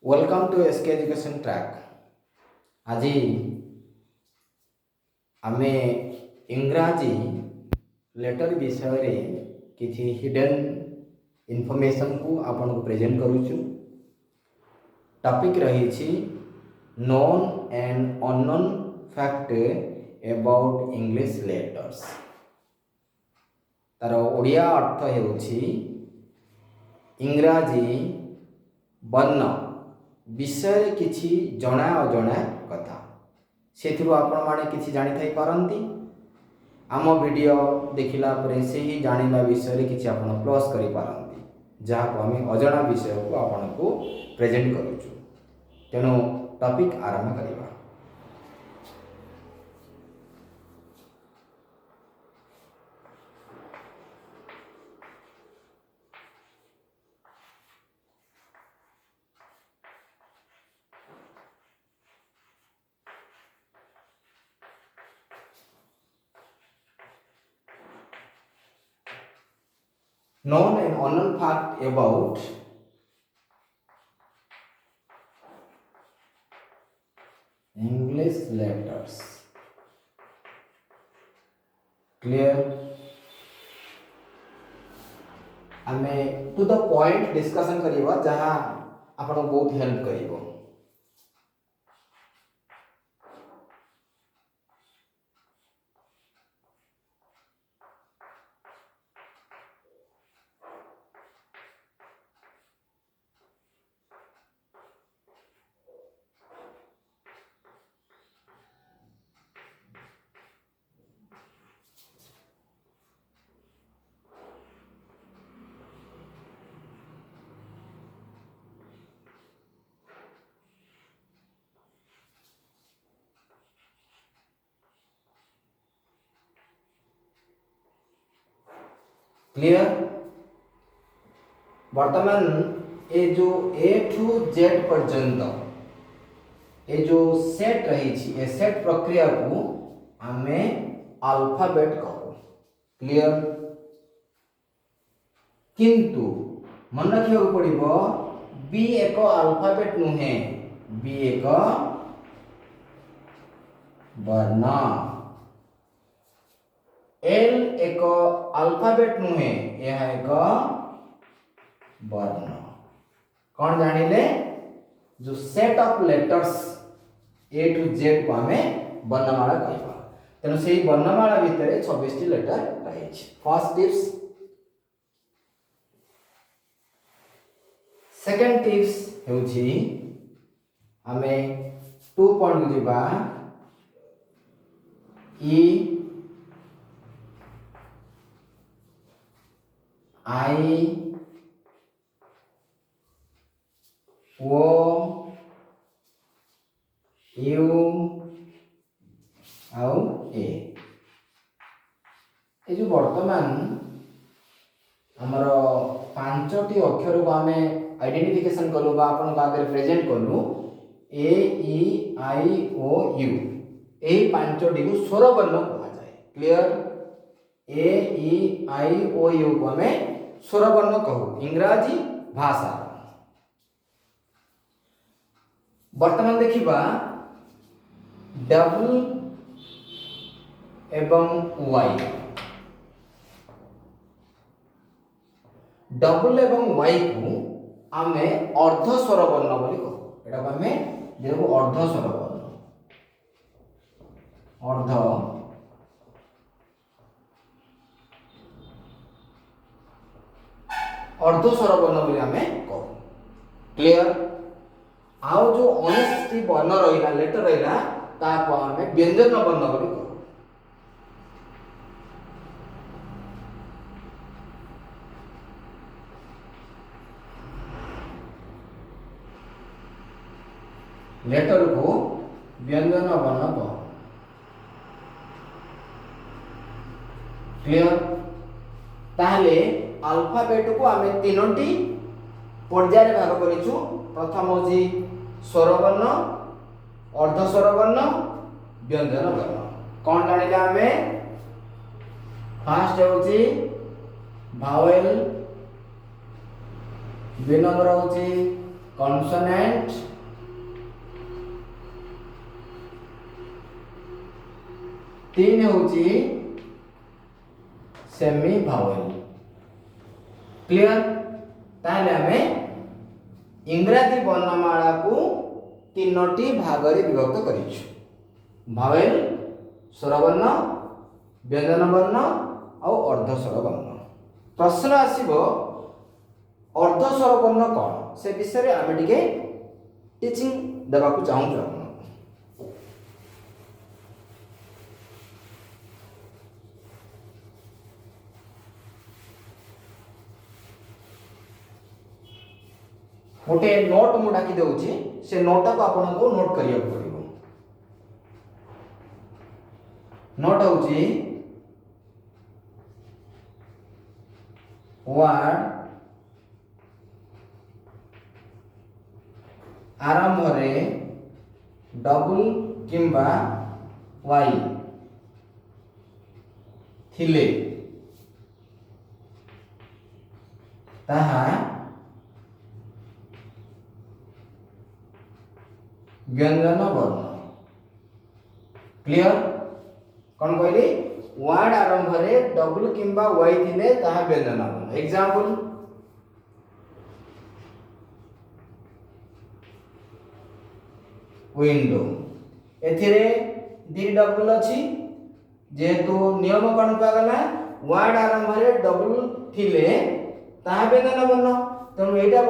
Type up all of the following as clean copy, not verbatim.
Welcome to SK education track. आज आमे इंग्राजी letter विषय रे किछि हिडन इनफॉरमेशन को आपन को प्रेजेंट करूछु। टॉपिक रही छी known and unknown fact about English letters. तार ओडिया अर्थ हेउछि इंग्राजी वर्ण विषय किछि जणा अजणा कथा से आपण माने किछि जानि थाई पारंती। आम वीडियो देखिला परे से ही जानिला विषय किछि आपण प्लस करि पारंती जहा को आमे अजणा विषय को आपण को प्रेजेंट करूछु। तेणु टॉपिक आरंभ करिबा। Known and unknown fact about English letters. Clear? आमे टू द पॉइंट डिस्कशन करिबा जहां आपन बहुत हेल्प करिवो। क्लियर? वर्तमान ये जो ए टू जेड पर्यंत ये जो सेट रही छी ए सेट प्रक्रिया को आमे अल्फाबेट कहू। क्लियर? किंतु मन रखियो पड़िबो बी एक अल्फाबेट नुहे, बी एक वर्ण, एल एक अल्फाबेट नुहे, यह एक वर्ण। कौन जानिले जो set of letters A to Z को हमें वर्णमाला कहबा। तेनो सेही वर्णमाला भितरे 26 टी लेटर रही छै। First tips. सेकंड टिप्स हेउछि हमें 2 पॉइंट दिबा ई आई ओ यू आउ ए जो वर्तमान हमर 5टी अक्षर को आमे आइडेंटिफिकेशन कलु बा अपन आगे प्रेजेंट कलु ए ई आई ओ यू। एही 5टी को स्वर वर्ण कहा जाए। Clear? A E I O you को हमें स्वर वर्ण कहू इंग्राजी भाषा। वर्तमान देखिबा डब्ल्यू एवं वाई। डब्ल्यू एवं वाई को आमे अर्ध स्वर वर्ण बोली कहू। एटा को आमे जेको अर्ध स्वर वर्ण, अर्ध अर्ध स्वर वर्ण बोली आमे कहू। क्लियर? आउ जो 19 वर्ण रहिला लेटर रहिला ता को आमे व्यंजन वर्ण बोली कहू। लेटर को व्यंजन वर्ण कहू। क्लियर? ताहले अल्फाबेट को आमे 3टी पर्याय भाग करिछु। प्रथम होछि स्वर वर्ण, अर्ध स्वर वर्ण, व्यंजन वर्ण। कौन जानिले आमे? फर्स्ट होछि भावेल, 2 नंबर होछि कॉन्सोनेंट तीन होची सेमी भावेल क्लियर ताले हमें इंग्रजी वर्णमाला को तीनोटी भागरे विभक्त करिछु भावेल स्वरवर्ण व्यंजन वर्ण और अर्धस्वर वर्ण प्रश्न आसीबो अर्धस्वर वर्ण कौन से विषय रे आमे टिके टीचिंग देबा को चाहू छ गोटे नोट मु डाकी देउची से नोट को आपन को नोट करिया पड़िबो नोट होची वर्ड आरंभ रे डबल किंबा वाई थिले ताहा व्यंजन वर्ण क्लियर कौन कहली वर्ड आरंभ रे डबल किंबा वाई थिले ताहा व्यंजन वर्ण एग्जांपल विंडो एथिरे दी डबल अछि जेहेतु नियम कौन पागला वर्ड आरंभ रे डबल थिले ताहा व्यंजन वर्ण तेणु एटा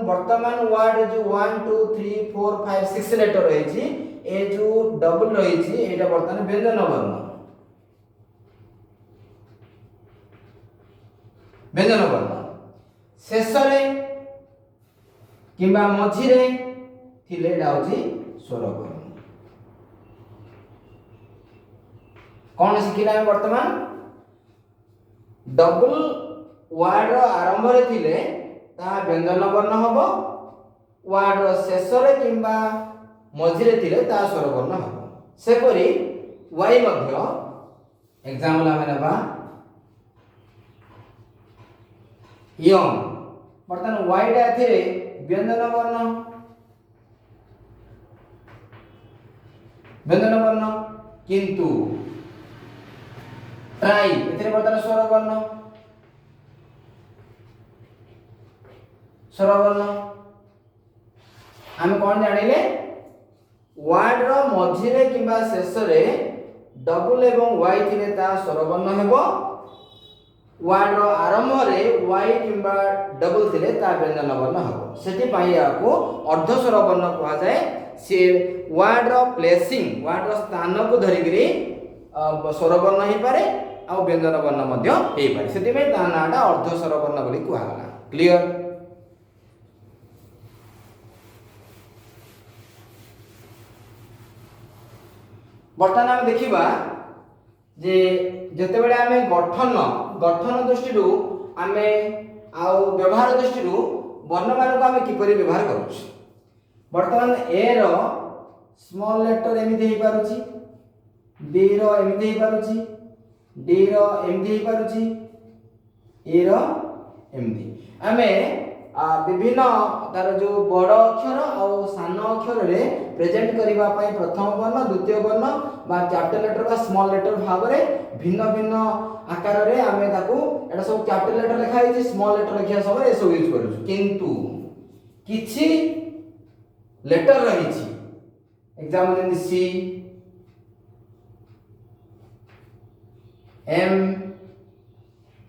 वर्तमान वर्ड जो 1 2 3 4 5 6 लेटर रही ए जो डबल रही एटा वर्तमान व्यंजन वर्ण शेष रे किंबा मझी रे थिले एटा होची स्वर वर्ण कौन शिखिला वर्तमान डबल वर्ड आरंभ रे थिले ता व्यंजन वर्ण हबो वर्ड शेष रे किंबा मझी रे थिले ता स्वर वर्ण हबो से परी वाई मध्य एग्जांपल हमें नेबा यम बर्तन वाई डा थिरे व्यंजन वर्ण किंतु ट्राई एथिरे बर्तन स्वर वर्ण आम कौन जानिले वर्ड रो मझी रे किंबा शेष रे डबल एवं वाई थिले ता स्वर वर्ण हेबो वर्ड रो आरंभ रे वाई किंबा डबल थिले ता व्यंजन वर्ण हेबो सेति पई याको अर्धस्वर वर्ण कहा जाय से वर्ड रो प्लेसिंग वर्ड रो स्थान को धरि गिरी स्वर वर्ण हे पारे आ व्यंजन वर्ण मध्य हे पारे सेति में ता नाडा अर्धस्वर वर्ण बोली कहा गला क्लियर बर्तमान आम देखा जे जते बेले आमे गठन दृष्टि आमे आउ व्यवहार दृष्टि वर्णमान को आमे किपरि व्यवहार करूछ बर्तमान ए रो स्मॉल लेटर एमिति हे पारुची बी रो एमिति हे पारुची डी रो एमिति हे पारुची ए रो एमिति आमे विभिन्न तार जो बड़ अक्षर और सान अक्षर रे प्रेजेंट करबा पई प्रथम वर्ण द्वितीय वर्ण बा कैपिटल लेटर बा स्मॉल लेटर भाव रे भिन्न भिन्न आकार रे आमे ताकू एटा सब कैपिटल लेटर लिखा है स्मॉल लेटर लिखिया समय ए सब यूज करू किंतु किछि लेटर रही छी एग्जांपल जन C M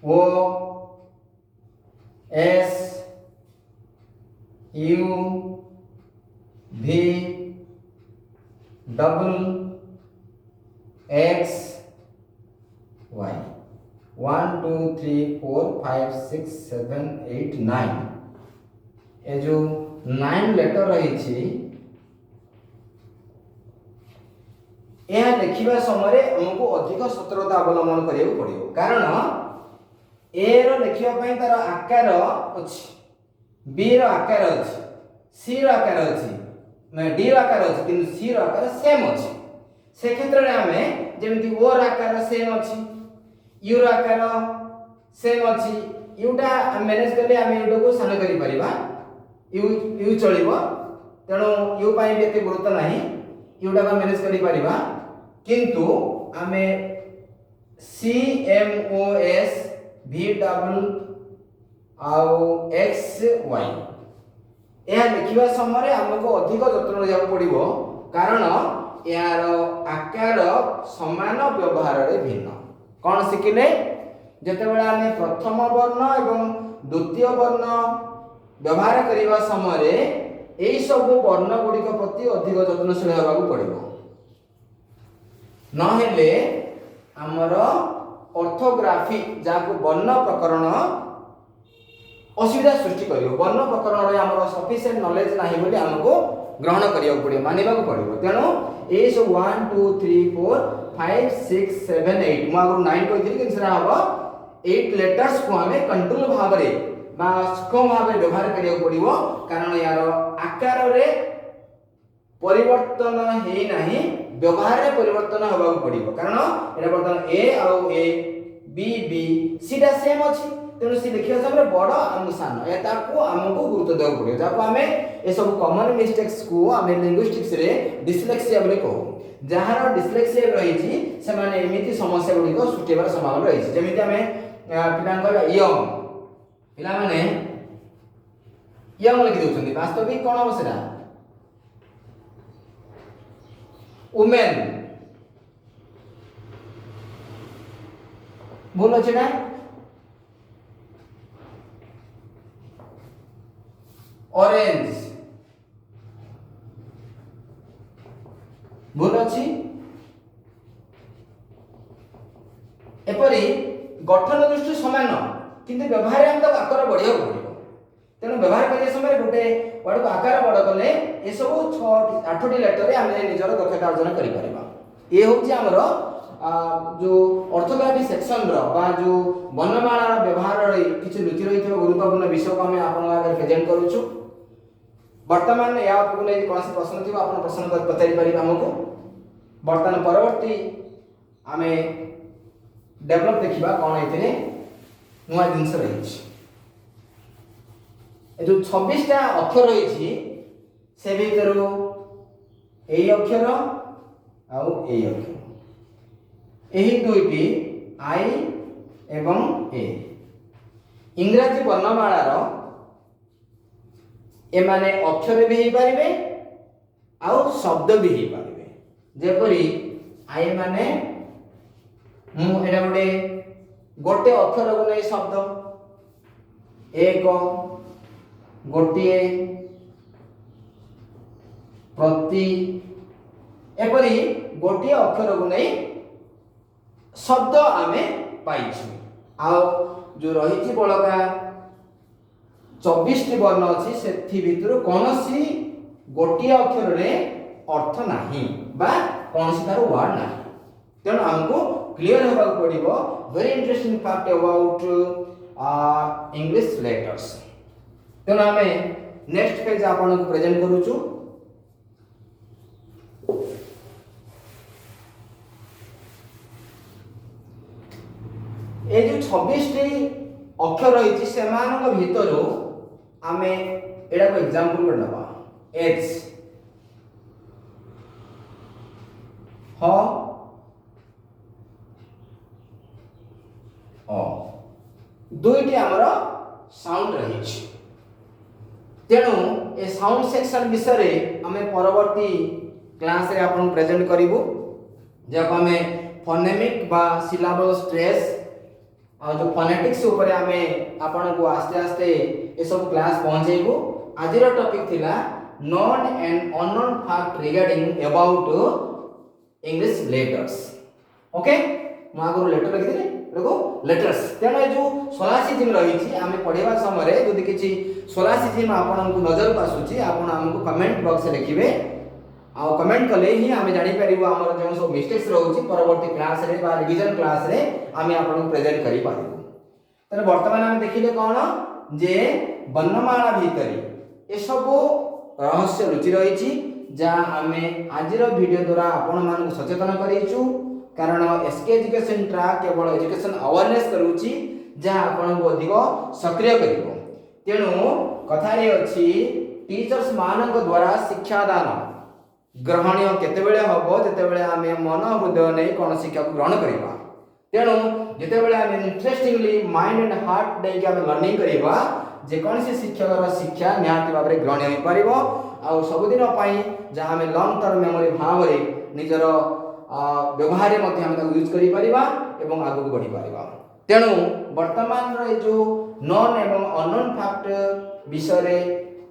O S U भी डबल एक्स वाई 1 2 3 4 5 6 7 8 9 ए जो 9 लेटर रही छी यह लिखिबा समय हमको अधिक सतर्कता अवलंबन करियो पड़ियो कारण ए रो लिखिबा पई तार आकार अछि बी रो आकार अछि सी रो आकार अछि डी रो आकार अछि किंतु सी रो आकार सेम अछि से क्षेत्र रे हमें जेमिति ओ रो आकार सेम अछि यू रो आकार सेम अछि युटा मैनेज करले हम युटा को सान करि परिबा यू यू चलिबो तेणु यू पाई भी एते गुरुत्व नाही यूटा का मैनेज करि परिबा किंतु आमे सी एम ओ एस भी डबल आउ एक्स वाई यह लिखिबा समय हमको अधिक जत्न लेबा पड़िबो कारण यार आकार समान व्यवहार रे भिन्न कौन शिखिले जेतेबेला आमे प्रथम वर्ण एवं द्वितीय वर्ण व्यवहार करिबा समय एई सब वर्ण गुडी प्रति अधिक जत्नशील होगा पड़िबो न हेले हमर ऑर्थोग्राफी जाको वर्ण प्रकरण असुविधा सृष्टि करियो वर्ण प्रकरण रे हमर सफिशिएंट नॉलेज नाही बोली हमको ग्रहण करियो पड़ियो मानिबा को पड़ियो तेनो ए सब 1 2 3 4 5 6 7 8 मु आगु 9 कहिथिली कि सेरा हबो 8 लेटर्स को हमें कंट्रोल भाव रे बा सूक्ष्म भाव रे व्यवहार करियो पड़ियो कारण यार आकार रे परिवर्तन हेई नाही व्यवहार रे परिवर्तन होबा पड़ियो कारण एरा वर्तमान ए आउ ए बी बी सीधा सेम अछि तेणु सी लिखिया समय बड़ आम सान एताको आमको गुरुत्व देव पड़े जाको आमे ए सब कॉमन मिस्टेक्स को आमे लिंग्विस्टिक्स रे डिसलेक्सिया बोले कहू जहार डिसलेक्सिया रही छी से माने एमिति समस्या गुडी को सुटेबार संभावना रही छी जेमिति आमे पिलान कहबा यंग पिला माने यंग लिखि दोछन्ती वास्तविक कोन हो सेरा वुमेन भूल अछि ना ऑरेंज भूल अछि एपरि गठन दृष्टि समान किंतु व्यवहार हम तक आकार बढ़िया पड़िबो तेनु व्यवहार करिया समय गोटे वर्ड को आकार बड़ कले ए सब 6 8 लेटर रे हम निजर दक्षता अर्जन करि परबा ए होछि हमरो जो ऑर्थोग्राफी सेक्शन रो बा जो वर्णमाला व्यवहार रे किछि लुचि रही थो गुरुत्वपूर्ण विषय को हम आपन आगे प्रेजेंट करूछु वर्तमान या आपको नै कोन से प्रश्न थिबो आपन प्रश्न बताइ परिबा हमको वर्तमान परवर्ती आमे डेवलप देखिबा कोन एथिने नुवा जिंस रही छी ए जो 26 टा अक्षर रही छी से भीतरो एई अक्षर आउ एई अक्षर एही दुईटी आई एवं ए इंग्रजी वर्णमाला रो ए माने अक्षर भी ही पारिबे आउ शब्द भी ही पारिबे जेपरी आई माने मु एटा गोटे अक्षर को नै शब्द एक गोटिए प्रति एपरी गोटिए अक्षर को नै शब्द आमे पाइछु आउ जो रही बलका 24 टी वर्ण अछि सेथि भितर कोनोसी गोटिए अक्षर रे अर्थ नाही बा कोनोसी तार वर्ड नाही तेणु हमको क्लियर होबा पड़िबो very interesting fact about English letters तेणु हमें नेक्स्ट पेज आपन को प्रेजेंट करूछु ए जो 26 टी अक्षर रही सेमानक भितरो आमे एडा को एग्जांपल कर नबा एच ह ओ दुईटी हमर साउंड रही छी तेणु ए साउंड सेक्शन विषय रे हमें परवर्ती क्लास रे आपन प्रेजेंट करिवो जब हमें फोनेमिक बा सिलेबल स्ट्रेस और जो फोनेटिक्स ऊपर हमें आपन को आस्ते आस्ते ए सब क्लास पहुंचेबो आजिर टॉपिक थिला known and unknown fact regarding about English letters okay म आगु लेटर लिखि देले देखो लेटर्स तेनो जो 86 दिन रही छी हमें पढ़ेबा समय रे जदि किछि 86 दिन आपन को नजर पासुची आपन हमको कमेंट बॉक्स रे लिखिबे आ कमेंट कले ही हमें जानि परिबो हमर जो सब मिस्टेक्स रहउची परवर्ती क्लास रे बा रिवीजन क्लास रे हमें आपन को प्रेजेंट करि पारिबो तने वर्तमान हम देखिले कोन जे वर्णमाला भीतरी ए सब रहस्य रुचि रही छी जा हमें आजिर वीडियो द्वारा आपन मान को सचेतन करिछु कारण एसके एजुकेशन ट्रैक केवल एजुकेशन अवेयरनेस करूची जा आपन को अधिक सक्रिय करिवो तेणु कथारे अछि टीचर्स मानक द्वारा शिक्षादान ग्रहणीय केतेबेले हबो जेतेबेले आमे मन हृदय नै कोन शिक्षा को ग्रहण करिबा। तेणु जेतेबेले आमे इंटरेस्टिंगली माइंड एंड हार्ट दे के आमे लर्निंग करिबा जे कोनसी शिक्षकर शिक्षा निहाती भाबरे ग्रहणीय होई परिबो आ सबदिन पई जा आमे लॉन्ग टर्म मेमोरी भाबरे निजर व्यवहार मध्य आमे यूज करि परिबा एवं आगु बढ़ी परिबा। तेणु वर्तमान रे जो नॉन एवं अननोन फैक्ट विषय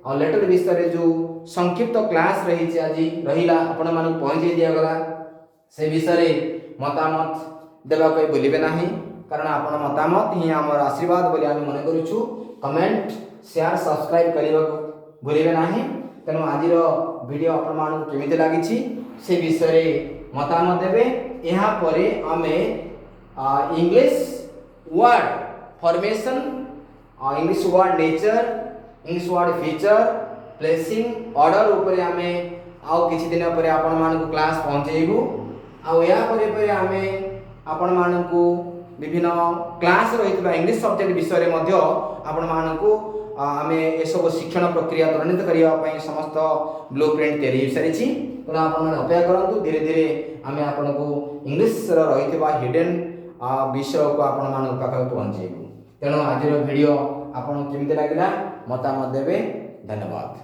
और लेटर विषय जो संक्षिप्त क्लास रही आज रहिला आपण मानक पहुंचे दिया गला से विषय मतामत देबा कोई बोलिबे नाही कारण आपण मतामत ही हमर आशीर्वाद बोली हम मन करूछु। कमेंट शेयर सब्सक्राइब करबा भूलिबे नाही। तेणु आजिर वीडियो आपण मानक केमिते लागिछि से विषय मतामत देबे। यहाँ परे आमे English word formation English word nature English word feature placing order ऊपर आमे आउ किछि दिन परे आपण मानक क्लास पहुंचेबू। आ या परे आमे आपण मानक विभिन्न क्लास रहितबा इंग्लिश सब्जेक्ट विषय मध्ये आपण मानक आमे ए सब शिक्षण प्रक्रिया त्वरित करिया पई समस्त ब्लूप्रिंट तैयारी सारिछि। तेणु आपण माने अपेक्षा करंतु धीरे धीरे आमे आपण को इंग्लिश रहितबा हिडन विषय को आपण मानक पाखा पहुंचेबू। तेणु आजिर वीडियो आपण केमिते लागिला मतामत देबे। धन्यवाद।